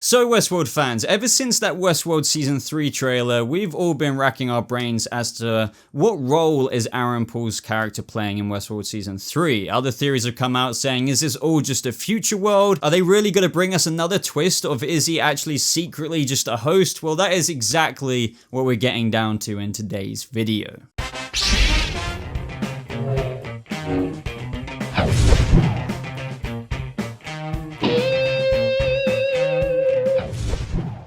So Westworld fans, ever since that Westworld Season 3 trailer, we've all been racking our brains as to what role is Aaron Paul's character playing in Westworld Season 3. Other theories have come out saying, is this all just a future world? Are they really going to bring us another twist of is he actually secretly just a host? Well, that is exactly what we're getting down to in today's video.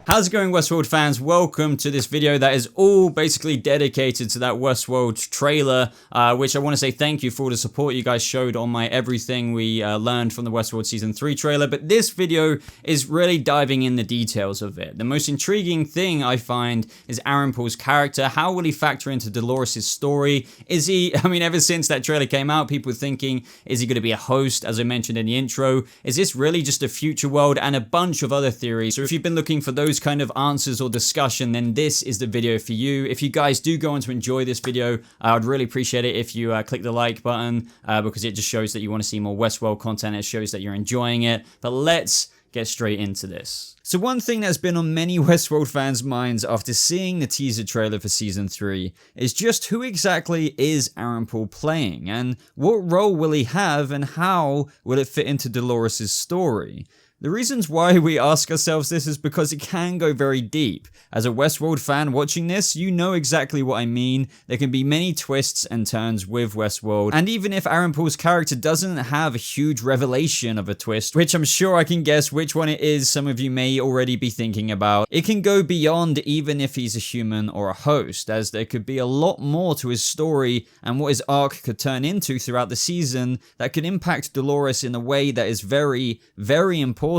How's it going, Westworld fans? Welcome to this video that is all basically dedicated to that Westworld trailer, which I want to say thank you for all the support you guys showed on my everything we learned from the Westworld Season 3 trailer, but this video is really diving in the details of it. The most intriguing thing I find is Aaron Paul's character. How will he factor into Dolores' story? Is he, ever since that trailer came out, people were thinking, is he going to be a host, as I mentioned in the intro? Is this really just a future world? And a bunch of other theories. So if you've been looking for those kind of answers or discussion, then this is the video for you. If you guys do go on to enjoy this video, I would really appreciate it if you click the like button, because it just shows that you want to see more Westworld content. It shows that you're enjoying it. But let's get straight into this. So one thing that's been on many Westworld fans' minds after seeing the teaser trailer for Season 3 is just who exactly is Aaron Paul playing, and what role will he have, and how will it fit into Dolores' story? The reasons why we ask ourselves this is because it can go very deep. As a Westworld fan watching this, you know exactly what I mean. There can be many twists and turns with Westworld, and even if Aaron Paul's character doesn't have a huge revelation of a twist, which I'm sure I can guess which one it is some of you may already be thinking about, it can go beyond even if he's a human or a host, as there could be a lot more to his story and what his arc could turn into throughout the season that could impact Dolores in a way that is very, very important,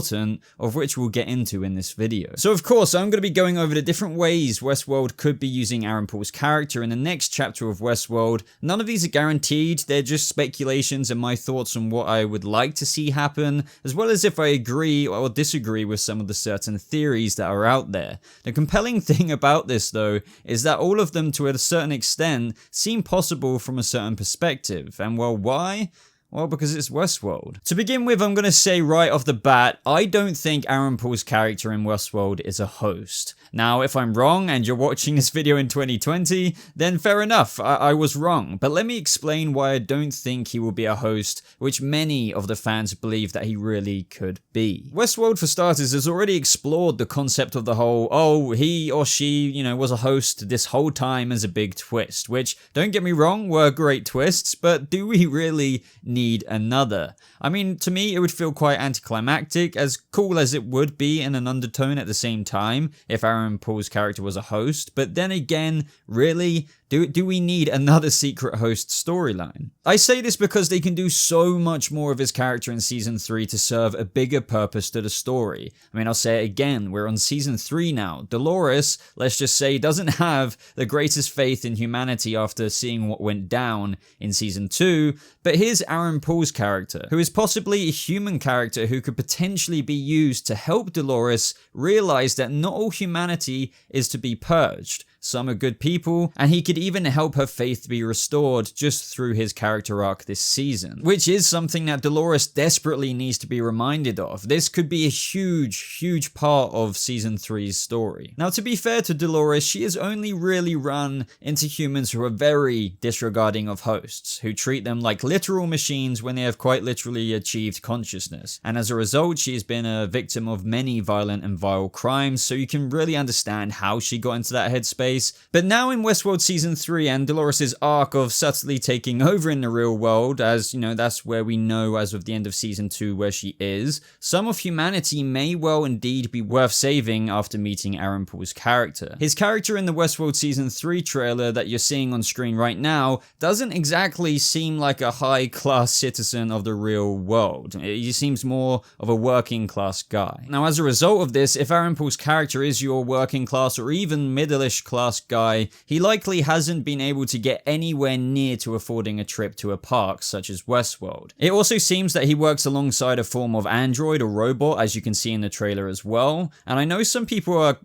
of which we'll get into in this video. So of course, I'm going to be going over the different ways Westworld could be using Aaron Paul's character in the next chapter of Westworld. None of these are guaranteed, they're just speculations and my thoughts on what I would like to see happen, as well as if I agree or disagree with some of the certain theories that are out there. The compelling thing about this though, is that all of them to a certain extent seem possible from a certain perspective. And well, why? Well, because it's Westworld. To begin with, I'm going to say right off the bat, I don't think Aaron Paul's character in Westworld is a host. Now, if I'm wrong and you're watching this video in 2020, then fair enough, I was wrong. But let me explain why I don't think he will be a host, which many of the fans believe that he really could be. Westworld, for starters, has already explored the concept of the whole, oh, he or she, was a host this whole time as a big twist, which, don't get me wrong, were great twists, but do we really need another? To me, it would feel quite anticlimactic, as cool as it would be in an undertone at the same time, if Aaron Paul's character was a host, but then again, really? Do we need another secret host storyline? I say this because they can do so much more of his character in Season 3 to serve a bigger purpose to the story. I'll say it again, we're on Season 3 now. Dolores, let's just say, doesn't have the greatest faith in humanity after seeing what went down in Season 2, but here's Aaron Paul's character, who is possibly a human character who could potentially be used to help Dolores realize that not all humanity is to be purged. Some are good people, and he could even help her faith be restored just through his character arc this season, which is something that Dolores desperately needs to be reminded of. This could be a huge, huge part of Season 3's story. Now, to be fair to Dolores, she has only really run into humans who are very disregarding of hosts, who treat them like literal machines when they have quite literally achieved consciousness. And as a result, she has been a victim of many violent and vile crimes, so you can really understand how she got into that headspace. But now in Westworld Season 3 and Dolores' arc of subtly taking over in the real world, as that's where we know as of the end of Season 2 where she is, some of humanity may well indeed be worth saving after meeting Aaron Paul's character. His character in the Westworld Season 3 trailer that you're seeing on screen right now doesn't exactly seem like a high-class citizen of the real world. He seems more of a working-class guy. Now, as a result of this, if Aaron Paul's character is your working-class or even middle-ish class class guy, he likely hasn't been able to get anywhere near to affording a trip to a park such as Westworld. It also seems that he works alongside a form of android or robot, as you can see in the trailer as well. And I know some people are,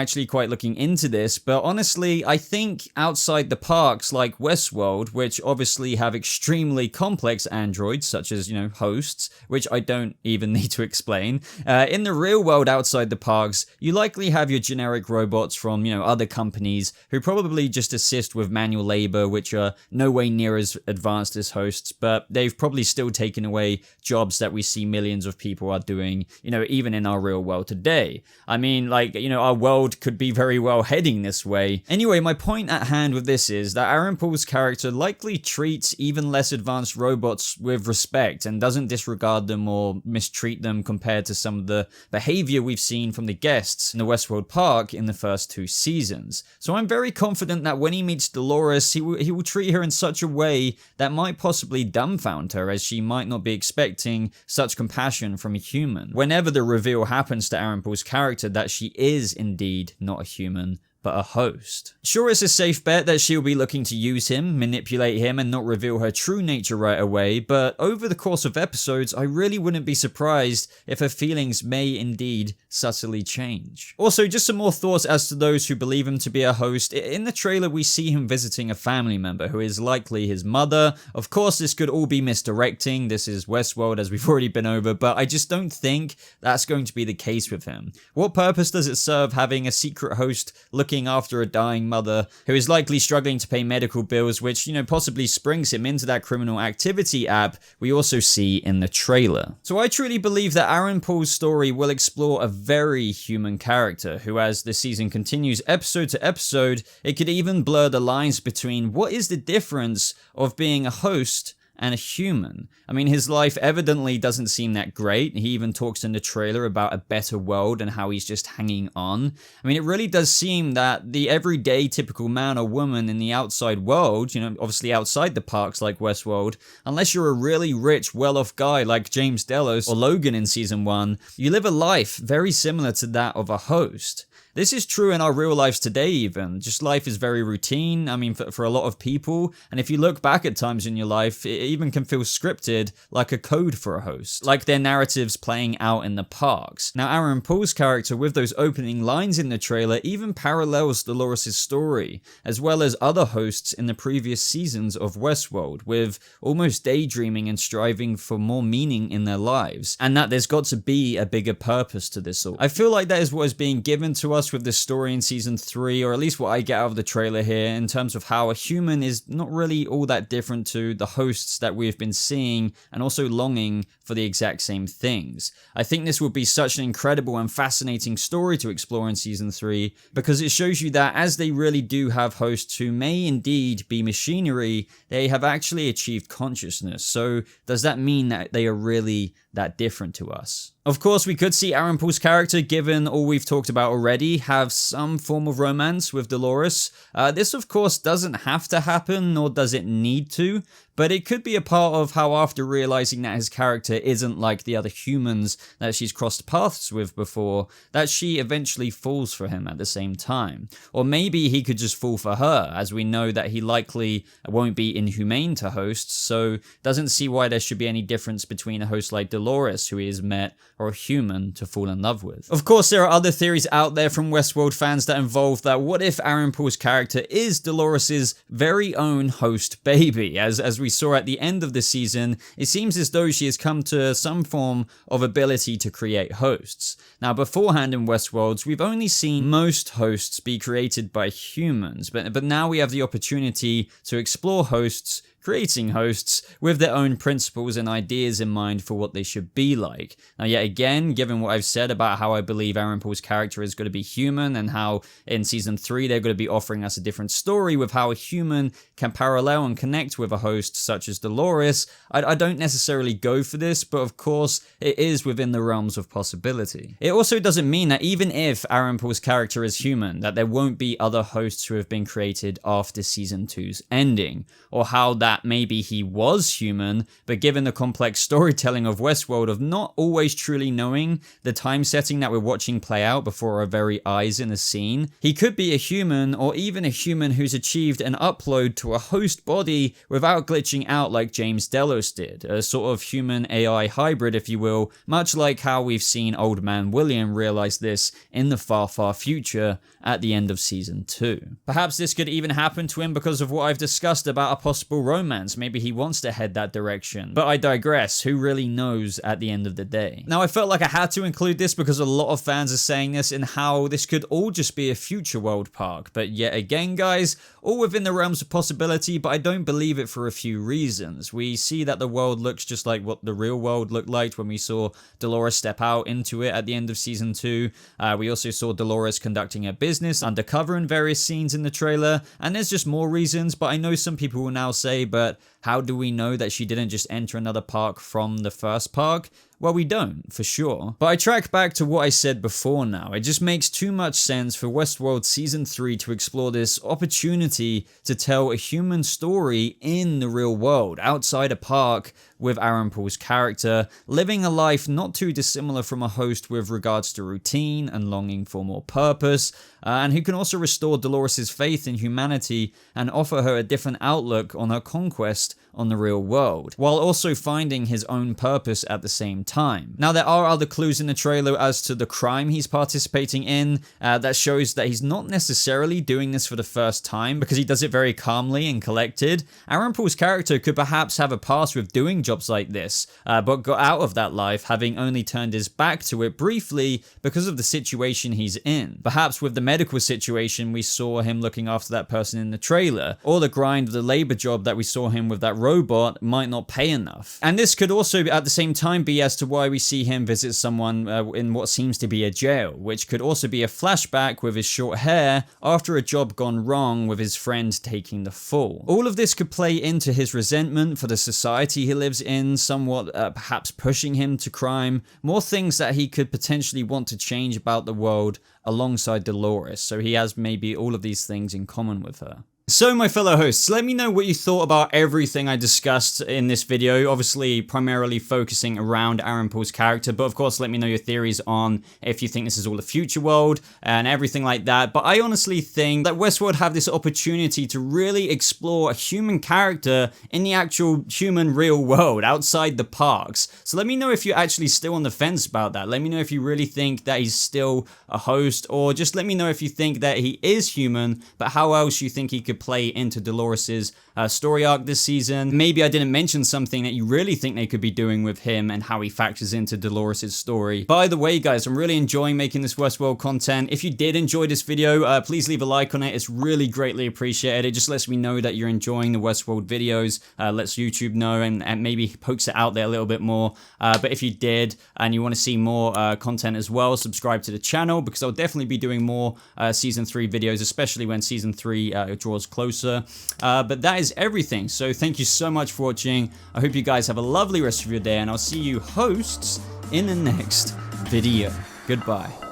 actually quite looking into this, but honestly, I think outside the parks like Westworld, which obviously have extremely complex androids, such as, hosts, which I don't even need to explain, in the real world outside the parks, you likely have your generic robots from, other companies who probably just assist with manual labor, which are no way near as advanced as hosts, but they've probably still taken away jobs that we see millions of people are doing, even in our real world today. I mean, our world could be very well heading this way. Anyway, my point at hand with this is that Aaron Paul's character likely treats even less advanced robots with respect and doesn't disregard them or mistreat them compared to some of the behavior we've seen from the guests in the Westworld Park in the first 2 seasons. So I'm very confident that when he meets Dolores, he will treat her in such a way that might possibly dumbfound her, as she might not be expecting such compassion from a human. Whenever the reveal happens to Aaron Paul's character that she is indeed not a human, but a host. Sure, it's a safe bet that she'll be looking to use him, manipulate him, and not reveal her true nature right away, but over the course of episodes, I really wouldn't be surprised if her feelings may indeed subtly change. Also, just some more thoughts as to those who believe him to be a host. In the trailer, we see him visiting a family member who is likely his mother. Of course, this could all be misdirecting. This is Westworld, as we've already been over, but I just don't think that's going to be the case with him. What purpose does it serve having a secret host looking after a dying mother who is likely struggling to pay medical bills, which, possibly springs him into that criminal activity app we also see in the trailer. So I truly believe that Aaron Paul's story will explore a very human character who, as the season continues episode to episode, it could even blur the lines between what is the difference of being a host and a human. I mean, his life evidently doesn't seem that great. He even talks in the trailer about a better world and how he's just hanging on. I mean, it really does seem that the everyday typical man or woman in the outside world, obviously outside the parks like Westworld, unless you're a really rich, well-off guy like James Delos or Logan in season 1, you live a life very similar to that of a host. This is true in our real lives today even. Just life is very routine, I mean, for a lot of people. And if you look back at times in your life, it even can feel scripted like a code for a host. Like their narratives playing out in the parks. Now, Aaron Paul's character with those opening lines in the trailer even parallels Dolores' story, as well as other hosts in the previous seasons of Westworld, with almost daydreaming and striving for more meaning in their lives. And that there's got to be a bigger purpose to this all. I feel like that is what is being given to us with this story in season 3, or at least what I get out of the trailer here, in terms of how a human is not really all that different to the hosts that we've been seeing and also longing for the exact same things. I think this will be such an incredible and fascinating story to explore in season 3 because it shows you that as they really do have hosts who may indeed be machinery, they have actually achieved consciousness. So does that mean that they are really that different to us? Of course, we could see Aaron Paul's character, given all we've talked about already, have some form of romance with Dolores. This, of course, doesn't have to happen, nor does it need to, but it could be a part of how, after realizing that his character isn't like the other humans that she's crossed paths with before, that she eventually falls for him at the same time. Or maybe he could just fall for her, as we know that he likely won't be inhumane to hosts, so doesn't see why there should be any difference between a host like Dolores, who he has met, or a human to fall in love with. Of course, there are other theories out there from Westworld fans that involve that what if Aaron Paul's character is Dolores' very own host baby? As we saw at the end of the season, it seems as though she has come to some form of ability to create hosts. Now, beforehand in Westworlds, we've only seen most hosts be created by humans, but now we have the opportunity to explore hosts creating hosts with their own principles and ideas in mind for what they should be like. Now, yet again, given what I've said about how I believe Aaron Paul's character is going to be human and how in season 3 they're going to be offering us a different story with how a human can parallel and connect with a host such as Dolores, I don't necessarily go for this, but of course it is within the realms of possibility. It also doesn't mean that even if Aaron Paul's character is human, that there won't be other hosts who have been created after season 2's ending, or how that that maybe he was human, but given the complex storytelling of Westworld of not always truly knowing the time setting that we're watching play out before our very eyes in a scene, he could be a human, or even a human who's achieved an upload to a host body without glitching out like James Delos did, a sort of human AI hybrid, if you will, much like how we've seen Old Man William realize this in the far, far future at the end of season 2. Perhaps this could even happen to him because of what I've discussed about a possible romance. Maybe he wants to head that direction. But I digress. Who really knows at the end of the day? Now, I felt like I had to include this because a lot of fans are saying this and how this could all just be a future world park. But yet again, guys, all within the realms of possibility, but I don't believe it for a few reasons. We see that the world looks just like what the real world looked like when we saw Dolores step out into it at the end of season 2. We also saw Dolores conducting a business undercover in various scenes in the trailer, and there's just more reasons, but I know some people will now say, but how do we know that she didn't just enter another park from the first park? Well, we don't, for sure. But I track back to what I said before now. It just makes too much sense for Westworld Season 3 to explore this opportunity to tell a human story in the real world, outside a park, with Aaron Paul's character, living a life not too dissimilar from a host with regards to routine and longing for more purpose, and who can also restore Dolores' faith in humanity and offer her a different outlook on her conquest on the real world, while also finding his own purpose at the same time. Now, there are other clues in the trailer as to the crime he's participating in that shows that he's not necessarily doing this for the first time, because he does it very calmly and collected. Aaron Paul's character could perhaps have a past with doing jobs like this, but got out of that life having only turned his back to it briefly because of the situation he's in. Perhaps with the medical situation we saw him looking after that person in the trailer, or the grind of the labor job that we saw him with that robot might not pay enough. And this could also at the same time be as to why we see him visit someone in what seems to be a jail, which could also be a flashback with his short hair after a job gone wrong with his friend taking the fall. All of this could play into his resentment for the society he lives in, somewhat perhaps pushing him to crime, more things that he could potentially want to change about the world alongside Dolores, so he has maybe all of these things in common with her. So my fellow hosts, let me know what you thought about everything I discussed in this video, obviously primarily focusing around Aaron Paul's character, but of course let me know your theories on if you think this is all a future world and everything like that. But I honestly think that Westworld have this opportunity to really explore a human character in the actual human real world outside the parks. So let me know if you're actually still on the fence about that. Let me know if you really think that he's still a host, or just let me know if you think that he is human, but how else you think he could play into Dolores's story arc this season. Maybe I didn't mention something that you really think they could be doing with him and how he factors into Dolores's story. By the way, guys, I'm really enjoying making this Westworld content. If you did enjoy this video, please leave a like on it. It's really greatly appreciated. It just lets me know that you're enjoying the Westworld videos, lets YouTube know, and maybe pokes it out there a little bit more. But if you did and you want to see more content as well, subscribe to the channel, because I'll definitely be doing more season 3 videos, especially when season 3 draws closer. But that is everything. So thank you so much for watching. I hope you guys have a lovely rest of your day, and I'll see you hosts in the next video. Goodbye.